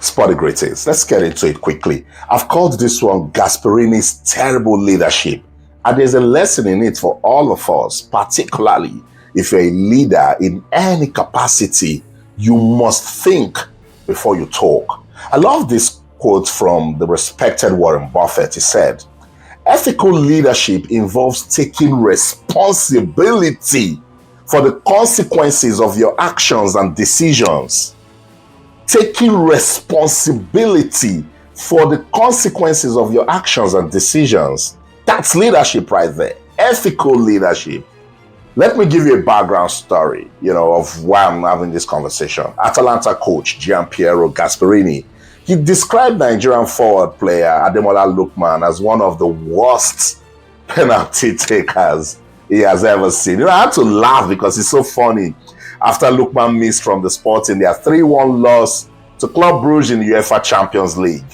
Spot the greatest. Let's get into it quickly. I've called this one Gasperini's terrible leadership. And there's a lesson in it for all of us, particularly if you're a leader in any capacity. You must think before you talk. I love this quote from the respected Warren Buffett. He said, ethical leadership involves taking responsibility for the consequences of your actions and decisions. Taking responsibility for the consequences of your actions and decisions. That's leadership right there. Ethical leadership. Let me give you a background story, of why I'm having this conversation. Atalanta coach Gian Piero Gasperini, he described Nigerian forward player Ademola Lookman as one of the worst penalty takers he has ever seen. I had to laugh because it's so funny. After Lookman missed from the spot in their 3-1 loss to Club Brugge in the UEFA Champions League,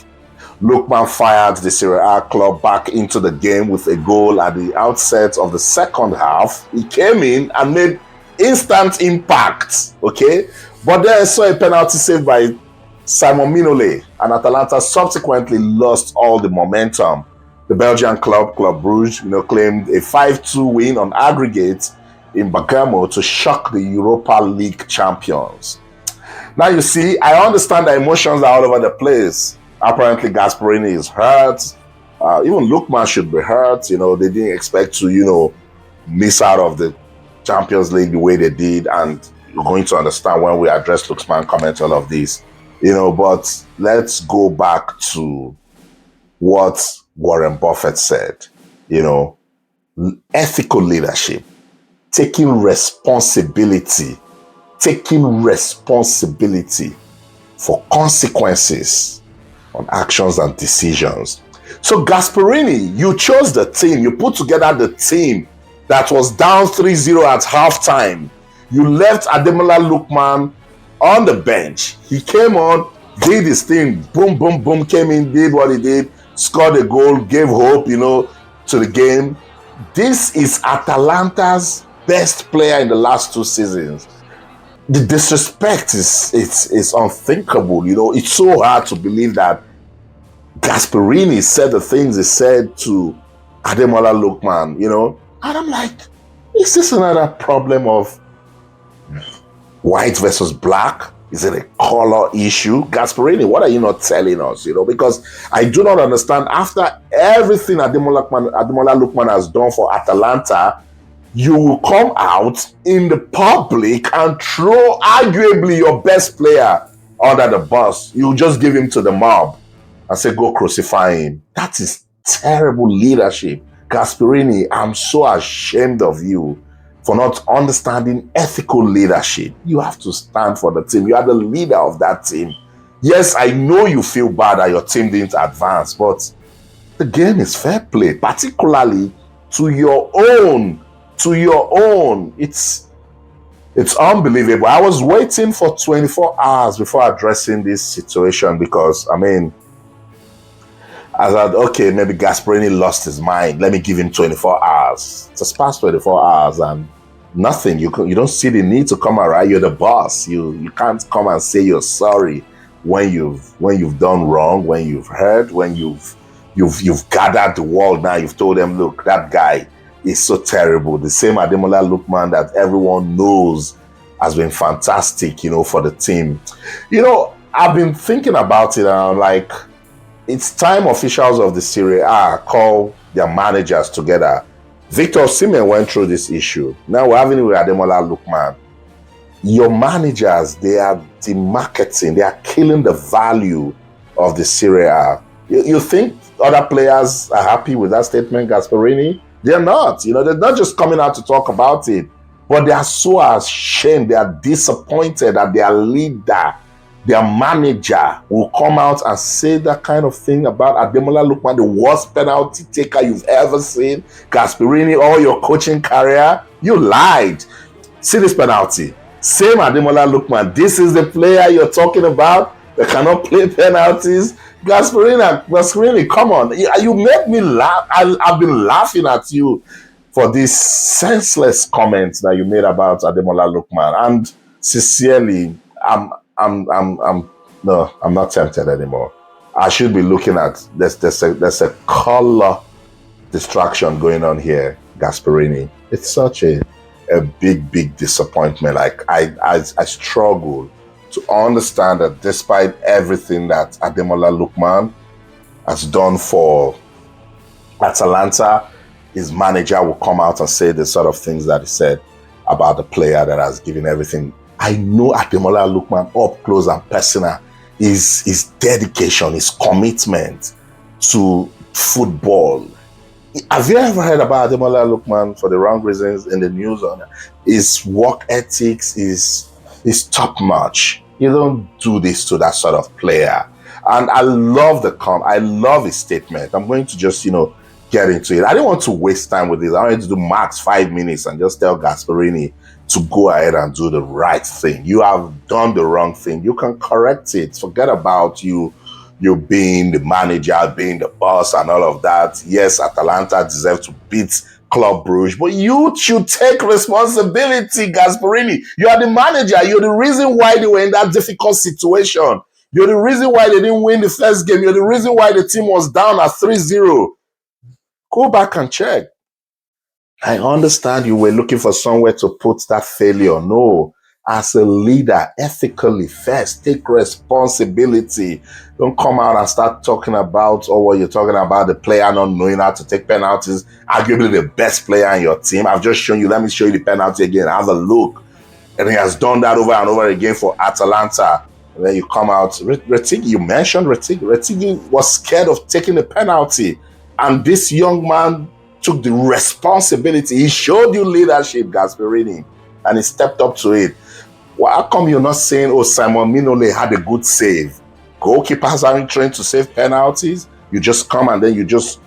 Lookman fired the Serie A club back into the game with a goal at the outset of the second half. He came in and made instant impact, okay? But then I saw a penalty saved by Simon Mignolet, and Atalanta subsequently lost all the momentum. The Belgian club, Club Brugge, claimed a 5-2 win on aggregate in Bergamo to shock the Europa League champions. Now you see, I understand the emotions are all over the place. Apparently Gasperini is hurt. Even Lookman should be hurt. They didn't expect to, miss out of the Champions League the way they did. And you're going to understand when we address Lookman comment all of this. But let's go back to what Warren Buffett said. Ethical leadership, taking responsibility for consequences on actions and decisions. So Gasperini, you chose the team. You put together the team that was down 3-0 at halftime. You left Ademola Lookman on the bench. He came on, did his thing, boom, boom, boom, came in, did what he did, scored a goal, gave hope, to the game. This is Atalanta's best player in the last 2 seasons. The disrespect is unthinkable. It's so hard to believe that Gasperini said the things he said to Ademola Lookman, and I'm like, is this another problem of white versus black? Is it a color issue? Gasperini, what are you not telling us? Because I do not understand. After everything Ademola Lookman has done for Atalanta, you will come out in the public and throw arguably your best player under the bus. You just give him to the mob and say, go crucify him. That is terrible leadership. Gasperini, I'm so ashamed of you for not understanding ethical leadership. You have to stand for the team. You are the leader of that team. Yes, I know you feel bad that your team didn't advance, but the game is fair play, particularly to your own. It's unbelievable. I was waiting for 24 hours before addressing this situation because, I thought, okay, maybe Gasperini lost his mind. Let me give him 24 hours. It's just past 24 hours and nothing. You don't see the need to come around. You're the boss. You can't come and say you're sorry when you've done wrong, when you've hurt, when you've gathered the world. Now you've told them, look, that guy is so terrible. The same Ademola Lookman that everyone knows has been fantastic, for the team. I've been thinking about it and I'm like, it's time officials of the Serie A call their managers together. Victor Osimhen went through this issue. Now we're having it with Ademola Lookman. Your managers, they are demarketing, they are killing the value of the Serie A. You think other players are happy with that statement, Gasperini? They're not. They're not just coming out to talk about it, but they are so ashamed. They are disappointed that their leader, their manager, will come out and say that kind of thing about Ademola Lookman, the worst penalty taker you've ever seen. Gasperini, all your coaching career, you lied. See this penalty. Same Ademola Lookman. This is the player you're talking about. They cannot play penalties. Gasperini, come on. You make me laugh. I've been laughing at you for these senseless comments that you made about Ademola Lookman. And sincerely, I'm No, I'm not tempted anymore. I should be looking at there's a color distraction going on here, Gasperini. It's such a big disappointment. Like I struggle to understand that despite everything that Ademola Lookman has done for Atalanta, his manager will come out and say the sort of things that he said about the player that has given everything. I know Ademola Lookman up close and personal. His dedication, his commitment to football. Have you ever heard about Ademola Lookman for the wrong reasons in the news? On his work ethics is top notch. You don't do this to that sort of player. And I love I love his statement. I'm going to just, get into it. I didn't want to waste time with this. I wanted to do max 5 minutes and just tell Gasperini to go ahead and do the right thing. You have done the wrong thing. You can correct it. Forget about you being the manager, being the boss and all of that. Yes, Atalanta deserve to beat Club Brugge, but you should take responsibility, Gasperini. You are the manager. You're the reason why they were in that difficult situation. You're the reason why they didn't win the first game. You're the reason why the team was down at 3-0. Go back and check. I understand you were looking for somewhere to put that failure. No. As a leader, ethically first, take responsibility. Don't come out and start talking about, what you're talking about, the player not knowing how to take penalties, arguably the best player in your team. I've just shown you, let me show you the penalty again. Have a look. And he has done that over and over again for Atalanta. And then you come out, Retigi, you mentioned Retigi. Retigi was scared of taking the penalty. And this young man took the responsibility. He showed you leadership, Gasperini, and he stepped up to it. Well, how come you're not saying, Simon Mignolet had a good save? Goalkeepers aren't trained to save penalties. You just come and then you just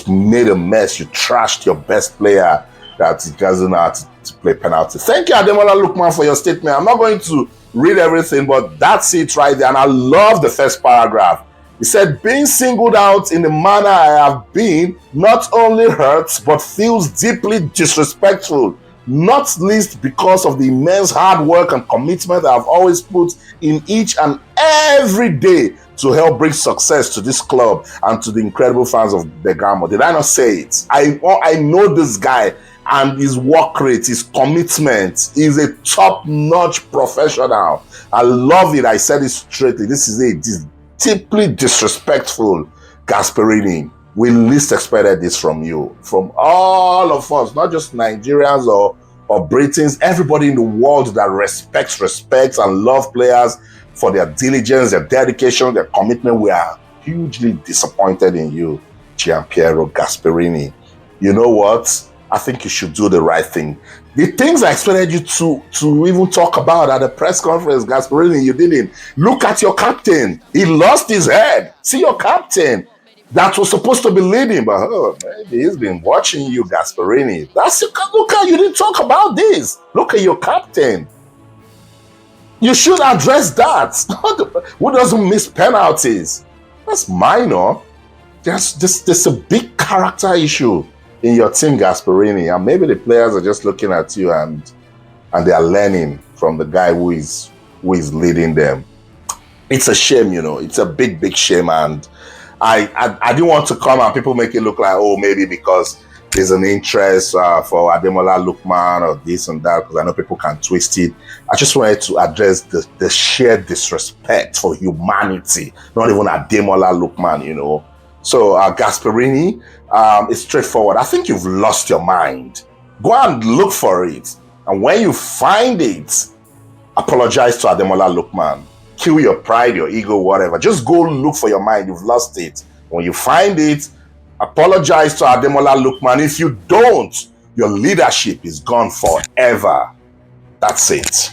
made a mess. You trashed your best player that he doesn't know how to play penalty. Thank you, Ademola Lookman, for your statement. I'm not going to read everything, but that's it right there. And I love the first paragraph. He said, being singled out in the manner I have been not only hurts, but feels deeply disrespectful, not least because of the immense hard work and commitment I've always put in each and every day to help bring success to this club and to the incredible fans of Bergamo. Did I not say it? I know this guy and his work rate, his commitment. He's a top-notch professional. I love it. I said it straightly. This is deeply disrespectful, Gasperini. We least expected this from you, from all of us, not just Nigerians or Britons, everybody in the world that respects and love players for their diligence, their dedication, their commitment. We are hugely disappointed in you, Gian Piero Gasperini. You know what? I think you should do the right thing. The things I expected you to even talk about at the press conference, Gasperini, you didn't. Look at your captain. He lost his head. See your captain. That was supposed to be leading, but maybe he's been watching you, Gasperini. Look how you didn't talk about this. Look at your captain. You should address that. Who doesn't miss penalties? That's minor. There's a big character issue in your team, Gasperini, and maybe the players are just looking at you and they are learning from the guy who is leading them. It's a shame, It's a big shame, and I didn't want to come and people make it look like, maybe because there's an interest for Ademola Lookman or this and that, because I know people can twist it. I just wanted to address the sheer disrespect for humanity, not even Ademola Lookman, So Gasperini, it's straightforward. I think you've lost your mind. Go and look for it. And when you find it, apologize to Ademola Lookman. Kill your pride, your ego, whatever. Just go look for your mind. You've lost it. When you find it, apologize to Ademola Lookman. If you don't, your leadership is gone forever. That's it.